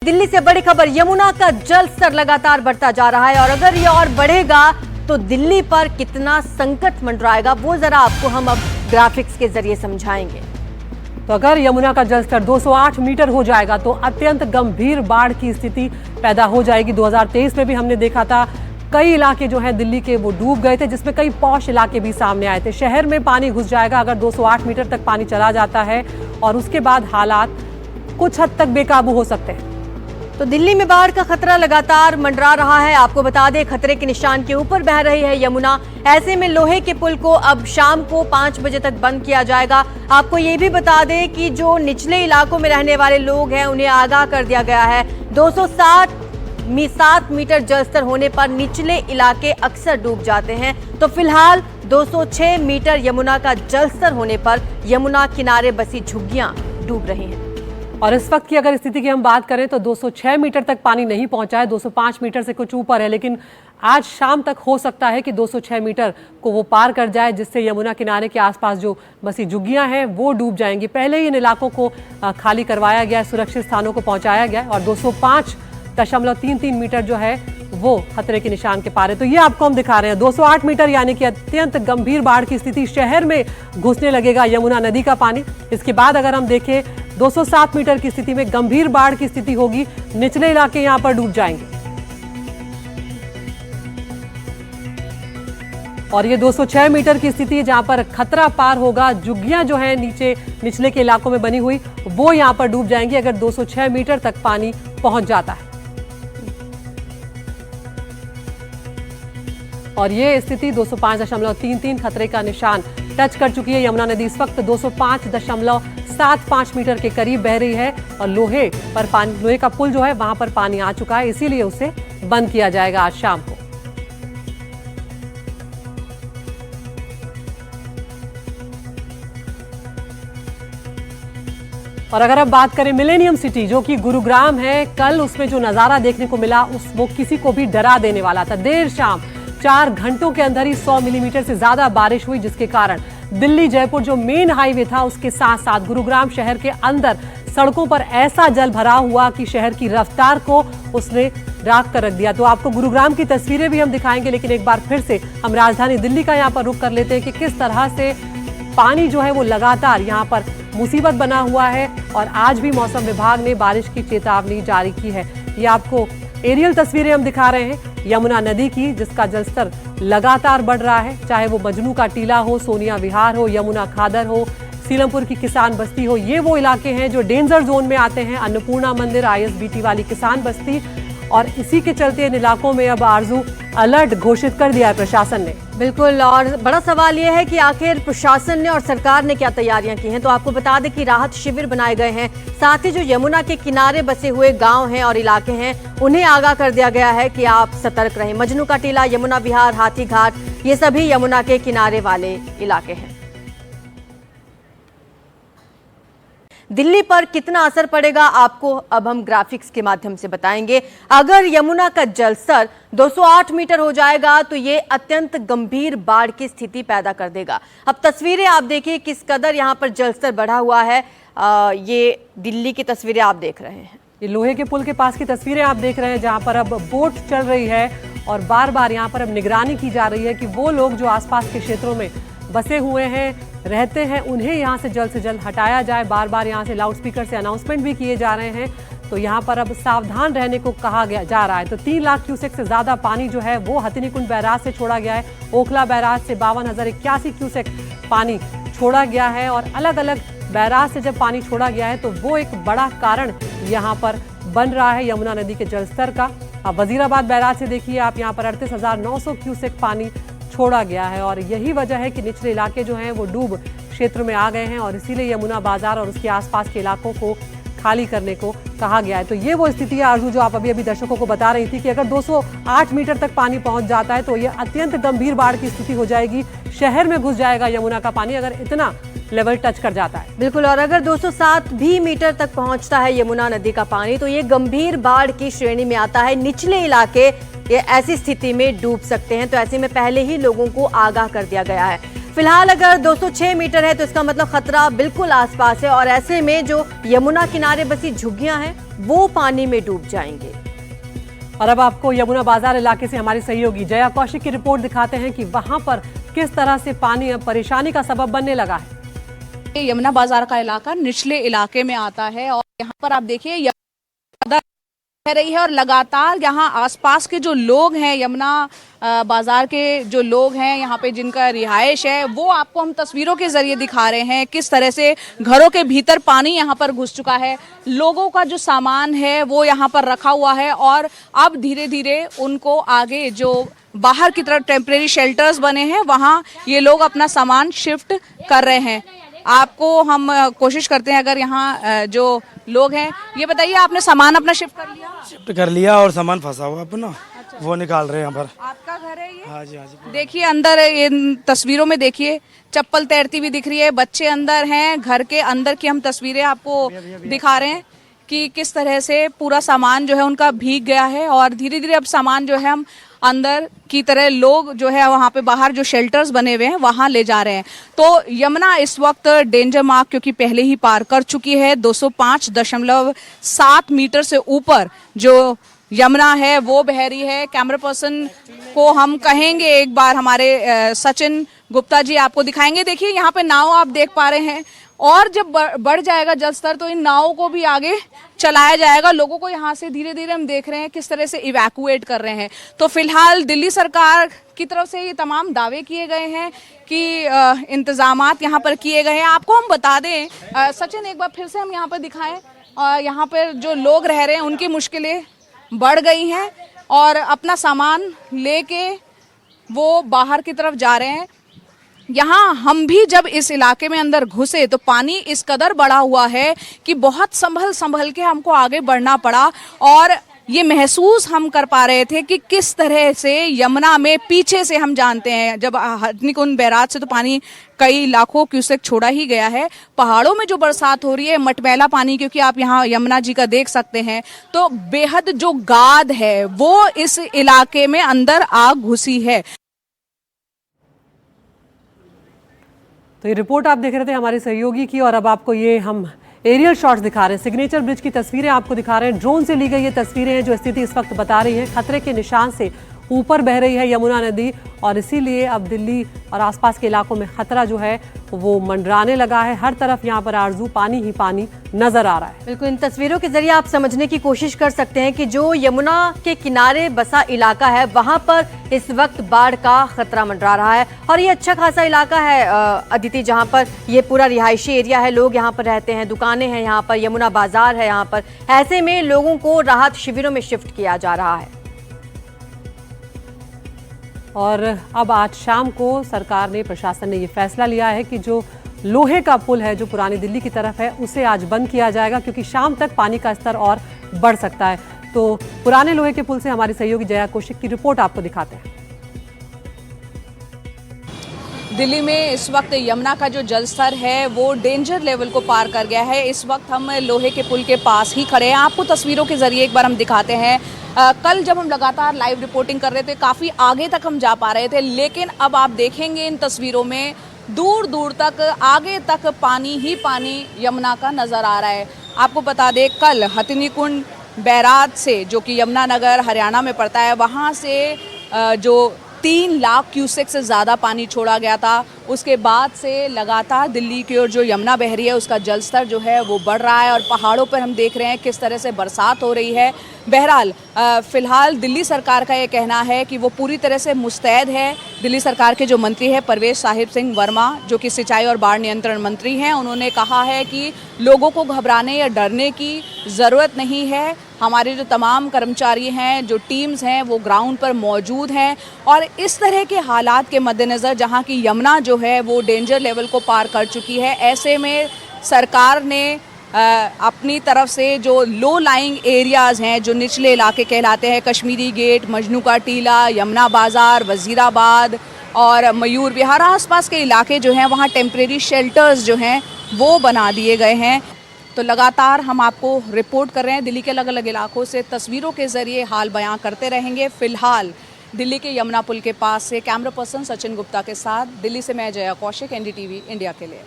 दिल्ली से बड़ी खबर, यमुना का जल स्तर लगातार बढ़ता जा रहा है और अगर ये और बढ़ेगा तो दिल्ली पर कितना संकट मंडराएगा वो जरा आपको हम अब ग्राफिक्स के जरिए समझाएंगे। तो अगर यमुना का जल स्तर 208 मीटर हो जाएगा तो अत्यंत गंभीर बाढ़ की स्थिति पैदा हो जाएगी। 2023 में भी हमने देखा था, कई इलाके जो हैं दिल्ली के वो डूब गए थे, जिसमें कई पॉश इलाके भी सामने आए थे। शहर में पानी घुस जाएगा अगर 208 मीटर तक पानी चला जाता है और उसके बाद हालात कुछ हद तक बेकाबू हो सकते हैं। तो दिल्ली में बाढ़ का खतरा लगातार मंडरा रहा है। आपको बता दें, खतरे के निशान के ऊपर बह रही है यमुना। ऐसे में लोहे के पुल को अब शाम को 5 बजे तक बंद किया जाएगा। आपको ये भी बता दें कि जो निचले इलाकों में रहने वाले लोग हैं उन्हें आगाह कर दिया गया है। 207 मीटर जलस्तर होने पर निचले इलाके अक्सर डूब जाते हैं। तो फिलहाल 206 मीटर यमुना का जलस्तर होने पर यमुना किनारे बसी झुग्गियां डूब रही हैं। और इस वक्त की अगर स्थिति की हम बात करें तो 206 मीटर तक पानी नहीं पहुंचा है, 205 मीटर से कुछ ऊपर है, लेकिन आज शाम तक हो सकता है कि 206 मीटर को वो पार कर जाए, जिससे यमुना किनारे के आसपास जो बसी झुग्गियां हैं वो डूब जाएंगी। पहले ही इन इलाकों को खाली करवाया गया, सुरक्षित स्थानों को पहुंचाया गया और 205.33 मीटर जो है वो खतरे के निशान के पार है। तो ये आपको हम दिखा रहे हैं 208 मीटर, यानी कि अत्यंत गंभीर बाढ़ की स्थिति। शहर में घुसने लगेगा यमुना नदी का पानी। इसके बाद अगर हम देखें 207 मीटर की स्थिति में गंभीर बाढ़ की स्थिति होगी, निचले इलाके यहां पर डूब जाएंगे। और ये 206 मीटर की स्थिति है जहां पर खतरा पार होगा। झुग्गियां जो है नीचे निचले के इलाकों में बनी हुई वो यहां पर डूब जाएंगी अगर 206 मीटर तक पानी पहुंच जाता है। और ये स्थिति 205.33 खतरे का निशान टच कर चुकी है। यमुना नदी इस वक्त 205.75 मीटर के करीब बह रही है और लोहे का पुल जो है वहां पर पानी आ चुका है, इसीलिए उसे बंद किया जाएगा आज शाम को। और अगर अब बात करें मिलेनियम सिटी जो कि गुरुग्राम है, कल उसमें जो नजारा देखने को मिला वो किसी को भी डरा देने वाला था। देर शाम 4 घंटों के अंदर ही 100 मिलीमीटर से ज्यादा बारिश हुई, जिसके कारण दिल्ली जयपुर जो मेन हाईवे था उसके साथ साथ गुरुग्राम शहर के अंदर सड़कों पर ऐसा जल भरा हुआ कि शहर की रफ्तार को उसने राख कर रख दिया। तो आपको गुरुग्राम की तस्वीरें भी हम दिखाएंगे, लेकिन एक बार फिर से हम राजधानी दिल्ली का यहाँ पर रुख कर लेते हैं कि किस तरह से पानी जो है वो लगातार यहाँ पर मुसीबत बना हुआ है। और आज भी मौसम विभाग ने बारिश की चेतावनी जारी की है। ये आपको एरियल तस्वीरें हम दिखा रहे हैं यमुना नदी की, जिसका जलस्तर लगातार बढ़ रहा है। चाहे वो मजनू का टीला हो, सोनिया विहार हो, यमुना खादर हो, सीलमपुर की किसान बस्ती हो, ये वो इलाके हैं जो डेंजर जोन में आते हैं। अन्नपूर्णा मंदिर, ISBT वाली किसान बस्ती, और इसी के चलते इन इलाकों में अब आरजू अलर्ट घोषित कर दिया है प्रशासन ने। बिल्कुल, और बड़ा सवाल यह है कि आखिर प्रशासन ने और सरकार ने क्या तैयारियां की हैं। तो आपको बता दें कि राहत शिविर बनाए गए हैं, साथ ही जो यमुना के किनारे बसे हुए गांव हैं और इलाके हैं उन्हें आगाह कर दिया गया है कि आप सतर्क रहें। मजनू का टीला, यमुना विहार, हाथी घाट, ये सभी यमुना के किनारे वाले इलाके हैं। दिल्ली पर कितना असर पड़ेगा आपको अब हम ग्राफिक्स के माध्यम से बताएंगे। अगर यमुना का जलस्तर 208 मीटर हो जाएगा तो ये अत्यंत गंभीर बाढ़ की स्थिति पैदा कर देगा। अब तस्वीरें आप देखिए किस कदर यहाँ पर जलस्तर बढ़ा हुआ है। ये दिल्ली की तस्वीरें आप देख रहे हैं, ये लोहे के पुल के पास की तस्वीरें आप देख रहे हैं जहाँ पर अब बोट चल रही है और बार बार यहाँ पर अब निगरानी की जा रही है कि वो लोग जो आसपास के क्षेत्रों में बसे हुए हैं, रहते हैं, उन्हें यहाँ से जल्द हटाया जाए। बार बार यहाँ से लाउडस्पीकर से अनाउंसमेंट भी किए जा रहे हैं। तो यहाँ पर अब सावधान रहने को कहा जा रहा है। तो 3 लाख क्यूसेक से ज्यादा पानी जो है वो हथिनीकुंड बैराज से छोड़ा गया है। ओखला बैराज से 52,081 क्यूसेक पानी छोड़ा गया है और अलग अलग बैराज से जब पानी छोड़ा गया है तो वो एक बड़ा कारण यहाँ पर बन रहा है यमुना नदी के जलस्तर का। अब वजीराबाद बैराज से देखिए आप, यहाँ पर 38,900 क्यूसेक पानी छोड़ा गया है और यही वजह है कि निचले इलाके जो हैं वो डूब क्षेत्र में आ गए हैं और इसीलिए यमुना बाजार और उसके आसपास के इलाकों को खाली करने को कहा गया है। तो ये वो स्थिति है आरजू जो आप अभी दर्शकों को बता रही थी कि अगर 208 मीटर तक पानी पहुंच जाता है तो ये अत्यंत गंभीर बाढ़ की स्थिति हो जाएगी। शहर में घुस जाएगा यमुना का पानी अगर इतना लेवल टच कर जाता है। बिल्कुल, और अगर 207 भी मीटर तक पहुंचता है यमुना नदी का पानी तो ये गंभीर बाढ़ की श्रेणी में आता है। निचले इलाके ये ऐसी स्थिति में डूब सकते हैं, तो ऐसे में पहले ही लोगों को आगाह कर दिया गया है। फिलहाल अगर 206 मीटर है तो इसका मतलब खतरा बिल्कुल आसपास है और ऐसे में जो यमुना किनारे बसी झुग्गियां हैं वो पानी में डूब जाएंगे। और अब आपको यमुना बाजार इलाके से हमारी सहयोगी जया कौशिक की रिपोर्ट दिखाते हैं कि वहां पर किस तरह से पानी अब परेशानी का सबब बनने लगा है। यमुना बाजार का इलाका निचले इलाके में आता है और यहाँ पर आप देखिए बह रही है और लगातार यहाँ आसपास के जो लोग हैं, यमुना बाजार के जो लोग हैं यहाँ पे जिनका रिहाइश है, वो आपको हम तस्वीरों के जरिए दिखा रहे हैं किस तरह से घरों के भीतर पानी यहाँ पर घुस चुका है। लोगों का जो सामान है वो यहाँ पर रखा हुआ है और अब धीरे धीरे उनको आगे जो बाहर की तरफ टेम्परेरी शेल्टर्स बने हैं वहाँ ये लोग अपना सामान शिफ्ट कर रहे हैं। आपको हम कोशिश करते हैं, अगर यहाँ जो लोग हैं, ये बताइए आपने सामान अपना शिफ्ट कर लिया? शिफ्ट कर लिया और सामान फंसा हुआ अपना। अच्छा। वो निकाल रहे हैं यहाँ पर। आपका घर है ये? हाँ जी, हाँ जी। देखिए अंदर इन तस्वीरों में देखिए चप्पल तैरती हुई दिख रही है, बच्चे अंदर हैं। घर के अंदर की हम तस्वीरें आपको दिखा रहे हैं कि किस तरह से पूरा सामान जो है उनका भीग गया है और धीरे धीरे अब सामान जो है हम अंदर की तरह लोग जो है वहाँ पे बाहर जो शेल्टर्स बने हुए हैं वहाँ ले जा रहे हैं। तो यमुना इस वक्त डेंजर मार्क क्योंकि पहले ही पार कर चुकी है। 205.7 मीटर से ऊपर जो यमुना है वो बह रही है। कैमरा पर्सन को हम कहेंगे एक बार हमारे सचिन गुप्ता जी आपको दिखाएंगे। देखिए यहाँ पे नाव आप देख पा रहे हैं और जब बढ़ जाएगा जल स्तर तो इन नावों को भी आगे चलाया जाएगा। लोगों को यहाँ से धीरे धीरे हम देख रहे हैं किस तरह से इवैक्यूएट कर रहे हैं। तो फिलहाल दिल्ली सरकार की तरफ से ये तमाम दावे किए गए हैं कि इंतजामात यहाँ पर किए गए हैं। आपको हम बता दें सचिन, एक बार फिर से हम यहाँ पर दिखाएं, यहाँ पर जो लोग रह रहे हैं उनकी मुश्किलें बढ़ गई हैं और अपना सामान लेके वो बाहर की तरफ जा रहे हैं। यहाँ हम भी जब इस इलाके में अंदर घुसे तो पानी इस कदर बढ़ा हुआ है कि बहुत संभल के हमको आगे बढ़ना पड़ा और ये महसूस हम कर पा रहे थे कि किस तरह से यमुना में पीछे से हम जानते हैं जब हथनीकुंड बैराज से तो पानी कई लाखों क्यूसेक छोड़ा ही गया है। पहाड़ों में जो बरसात हो रही है, मटमैला पानी, क्योंकि आप यहाँ यमुना जी का देख सकते हैं, तो बेहद जो गाद है वो इस इलाके में अंदर आग घुसी है। तो ये रिपोर्ट आप देख रहे थे हमारे सहयोगी की और अब आपको ये हम एरियल शॉट्स दिखा रहे हैं। सिग्नेचर ब्रिज की तस्वीरें आपको दिखा रहे हैं। ड्रोन से ली गई ये तस्वीरें हैं जो स्थिति इस वक्त बता रही है। खतरे के निशान से ऊपर बह रही है यमुना नदी और इसीलिए अब दिल्ली और आसपास के इलाकों में खतरा जो है वो मंडराने लगा है। हर तरफ यहाँ पर आरजू पानी ही पानी नजर आ रहा है। बिल्कुल, इन तस्वीरों के जरिए आप समझने की कोशिश कर सकते हैं कि जो यमुना के किनारे बसा इलाका है वहां पर इस वक्त बाढ़ का खतरा मंडरा रहा है और ये अच्छा खासा इलाका है अदिति, जहां पर ये पूरा रिहायशी एरिया है, लोग यहाँ पर रहते हैं, दुकानें हैं यहाँ पर, यमुना बाजार है यहाँ पर। ऐसे में लोगों को राहत शिविरों में शिफ्ट किया जा रहा है। और अब आज शाम को सरकार ने, प्रशासन ने ये फैसला लिया है कि जो लोहे का पुल है जो पुरानी दिल्ली की तरफ है उसे आज बंद किया जाएगा क्योंकि शाम तक पानी का स्तर और बढ़ सकता है। तो पुराने लोहे के पुल से हमारी सहयोगी जया कौशिक की रिपोर्ट आपको दिखाते हैं। दिल्ली में इस वक्त यमुना का जो जल स्तर है वो डेंजर लेवल को पार कर गया है। इस वक्त हम लोहे के पुल के पास ही खड़े हैं। आपको तस्वीरों के जरिए एक बार हम दिखाते हैं। कल जब हम लगातार लाइव रिपोर्टिंग कर रहे थे काफ़ी आगे तक हम जा पा रहे थे, लेकिन अब आप देखेंगे इन तस्वीरों में दूर दूर तक, आगे तक पानी ही पानी यमुना का नज़र आ रहा है। आपको बता दें कल हथनीकुंड बैराज से, जो कि यमुनानगर हरियाणा में पड़ता है, वहाँ से जो 3 लाख क्यूसेक से ज़्यादा पानी छोड़ा गया था। उसके बाद से लगातार दिल्ली की ओर जो यमुना बह रही है उसका जल स्तर जो है वो बढ़ रहा है और पहाड़ों पर हम देख रहे हैं किस तरह से बरसात हो रही है। बहरहाल फ़िलहाल दिल्ली सरकार का ये कहना है कि वो पूरी तरह से मुस्तैद है। दिल्ली सरकार के जो मंत्री हैं परवेश साहिब सिंह वर्मा, जो कि सिंचाई और बाढ़ नियंत्रण मंत्री हैं, उन्होंने कहा है कि लोगों को घबराने या डरने की ज़रूरत नहीं है। हमारे जो तमाम कर्मचारी हैं, जो टीम्स हैं, वो ग्राउंड पर मौजूद हैं और इस तरह के हालात के मद्देनज़र जहां की यमुना जो है वो डेंजर लेवल को पार कर चुकी है, ऐसे में सरकार ने अपनी तरफ से जो लो लाइंग एरियाज़ हैं, जो निचले इलाके कहलाते हैं, कश्मीरी गेट, मजनू का टीला, यमुना बाज़ार, वज़ीराबाद और मयूर विहार, आसपास के इलाके जो हैं वहाँ टेम्परेरी शेल्टर्स जो हैं वो बना दिए गए हैं। तो लगातार हम आपको रिपोर्ट कर रहे हैं दिल्ली के अलग अलग इलाकों से, तस्वीरों के ज़रिए हाल बयां करते रहेंगे। फ़िलहाल दिल्ली के यमुना पुल के पास से कैमरा पर्सन सचिन गुप्ता के साथ दिल्ली से मैं जया कौशिक, एनडीटीवी इंडिया के लिए।